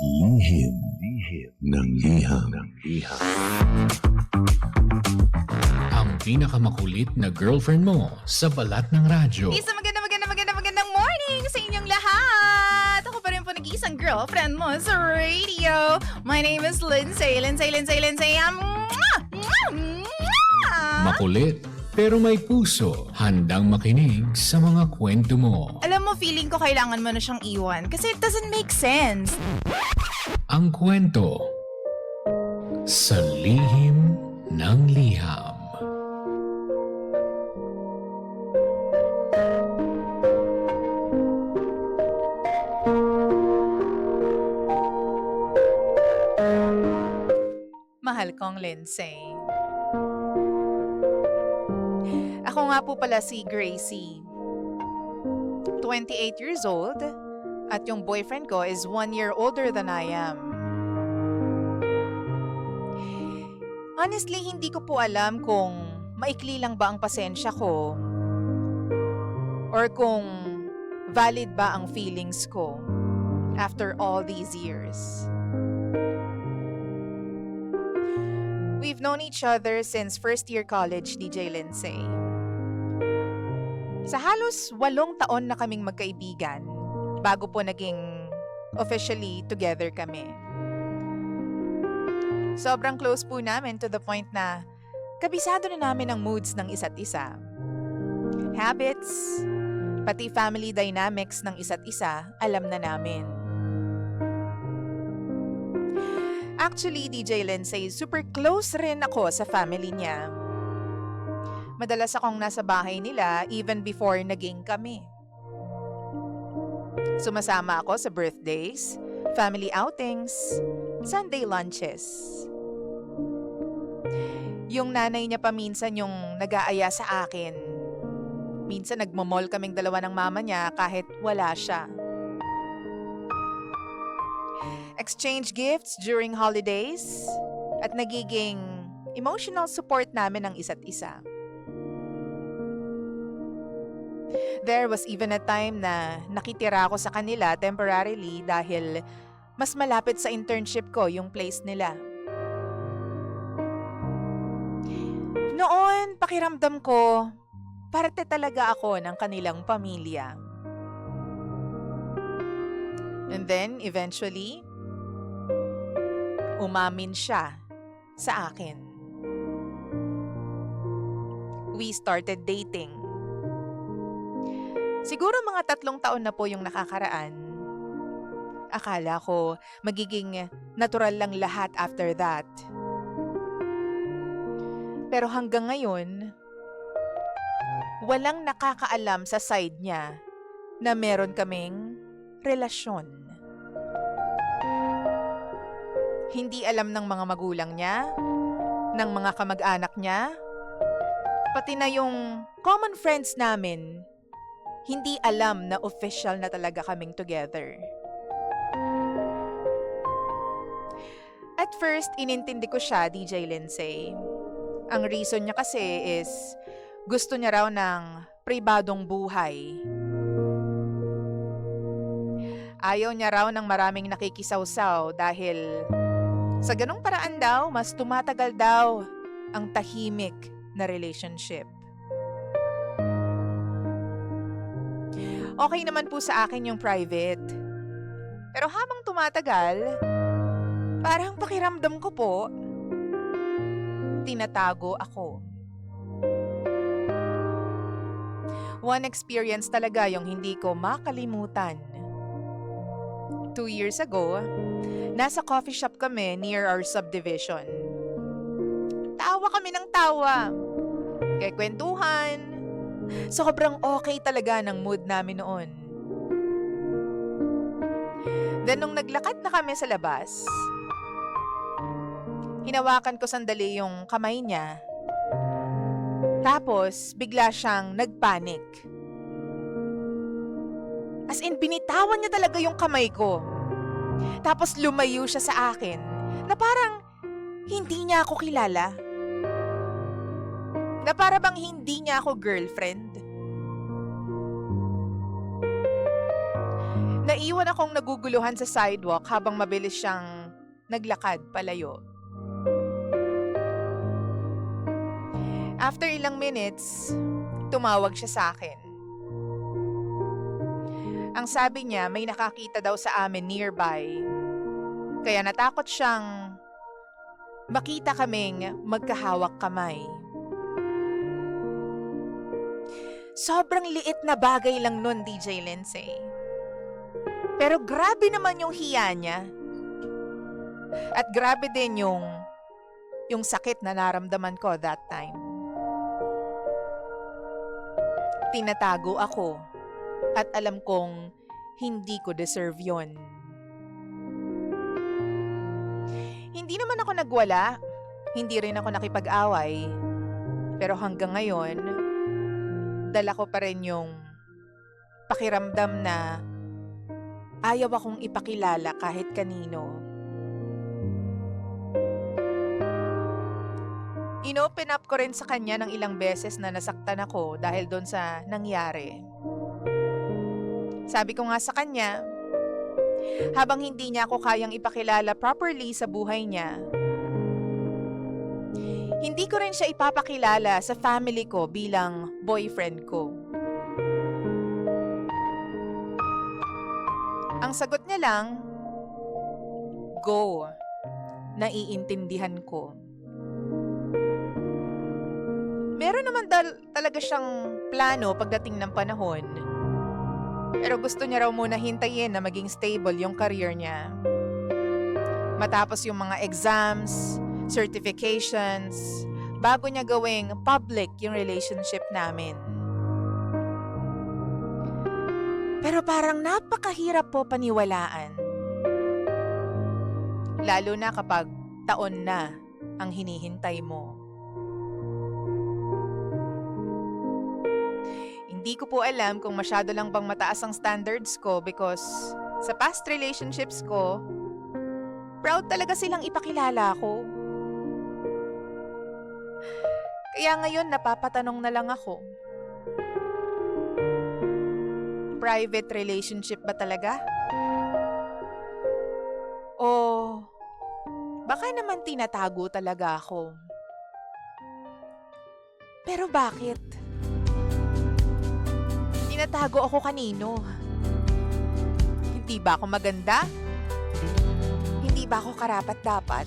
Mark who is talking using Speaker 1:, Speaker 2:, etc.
Speaker 1: Lihim ng liham.
Speaker 2: Ang pinakamakulit na girlfriend mo sa balat ng radyo.
Speaker 3: Isang magandang morning sa inyong lahat! Ako pa rin po nag-iisang girlfriend mo sa radio. My name is Lindsay.
Speaker 2: Makulit pero may puso, handang makinig sa mga kwento mo.
Speaker 3: Alam mo, feeling ko kailangan mo na siyang iwan kasi it doesn't make sense.
Speaker 2: Ang kwento sa lihim ng liham.
Speaker 3: Mahal kong Lindsay. Ako nga po pala si Gracie. 28 years old at yung boyfriend ko is 1 year older than I am. Honestly, hindi ko po alam kung maikli lang ba ang pasensya ko or kung valid ba ang feelings ko after all these years. We've known each other since first year college, DJ Lindsay. Sa halos 8 taon na kaming magkaibigan bago po naging officially together kami. Sobrang close po namin to the point na kabisado na namin ang moods ng isa't isa. Habits, pati family dynamics ng isa't isa, alam na namin. Actually, DJ Lindsay, super close rin ako sa family niya. Madalas akong nasa bahay nila even before naging kami. Sumasama ako sa birthdays, family outings, Sunday lunches. Yung nanay niya pa minsan yung nag-aaya sa akin. Minsan nagmamall kaming dalawa ng mama niya kahit wala siya. Exchange gifts during holidays at nagiging emotional support namin ang isa't isa. There was even a time na nakitira ako sa kanila temporarily dahil mas malapit sa internship ko yung place nila. Noon, pakiramdam ko, parte talaga ako ng kanilang pamilya. And then, eventually, umamin siya sa akin. We started dating. Siguro mga 3 taon na po yung nakakaraan. Akala ko magiging natural lang lahat after that. Pero hanggang ngayon, walang nakakaalam sa side niya na meron kaming relasyon. Hindi alam ng mga magulang niya, ng mga kamag-anak niya, pati na yung common friends namin, hindi alam na official na talaga kaming together. At first, inintindi ko siya, DJ Lindsay. Ang reason niya kasi is gusto niya raw ng pribadong buhay. Ayaw niya raw ng maraming nakikisawsaw dahil sa ganung paraan daw, mas tumatagal daw ang tahimik na relationship. Okay naman po sa akin yung private. Pero habang tumatagal, parang pakiramdam ko po, tinatago ako. One experience talaga yung hindi ko makalimutan. 2 years ago, nasa coffee shop kami near our subdivision. Tawa kami ng tawa. Kwentuhan. Sobrang okay talaga ng mood namin noon. Then nung naglakad na kami sa labas, hinawakan ko sandali yung kamay niya. Tapos bigla siyang nagpanik. As in, binitawan niya talaga yung kamay ko. Tapos lumayo siya sa akin na parang hindi niya ako kilala. Na para bang hindi niya ako girlfriend. Naiwan akong naguguluhan sa sidewalk habang mabilis siyang naglakad palayo. After ilang minutes, tumawag siya sa akin. Ang sabi niya, may nakakita daw sa amin nearby. Kaya natakot siyang makita kaming magkahawak kamay. Sobrang liit na bagay lang nun, DJ Lindsay. Pero grabe naman yung hiya niya. At grabe din yung sakit na naramdaman ko that time. Tinatago ako at alam kong hindi ko deserve yon. Hindi naman ako nagwala, hindi rin ako nakipag-away. Pero hanggang ngayon, dala ko pa rin yung pakiramdam na ayaw akong ipakilala kahit kanino. Inopen up ko rin sa kanya ng ilang beses na nasaktan ako dahil doon sa nangyari. Sabi ko nga sa kanya, habang hindi niya ako kayang ipakilala properly sa buhay niya, hindi ko rin siya ipapakilala sa family ko bilang boyfriend ko. Ang sagot niya lang, go. Naiintindihan ko. Meron naman talaga siyang plano pagdating ng panahon. Pero gusto niya raw muna hintayin na maging stable yung career niya. Matapos yung mga exams, certifications, bago niya gawing public yung relationship namin. Pero parang napakahirap po paniwalaan. Lalo na kapag taon na ang hinihintay mo. Hindi ko po alam kung masyado lang bang mataas ang standards ko because sa past relationships ko, proud talaga silang ipakilala ako. Kaya ngayon napapatanong na lang ako. Private relationship ba talaga? O baka naman tinatago talaga ako. Pero bakit? Tinatago ako kanino? Hindi ba ako maganda? Hindi ba ako karapat-dapat?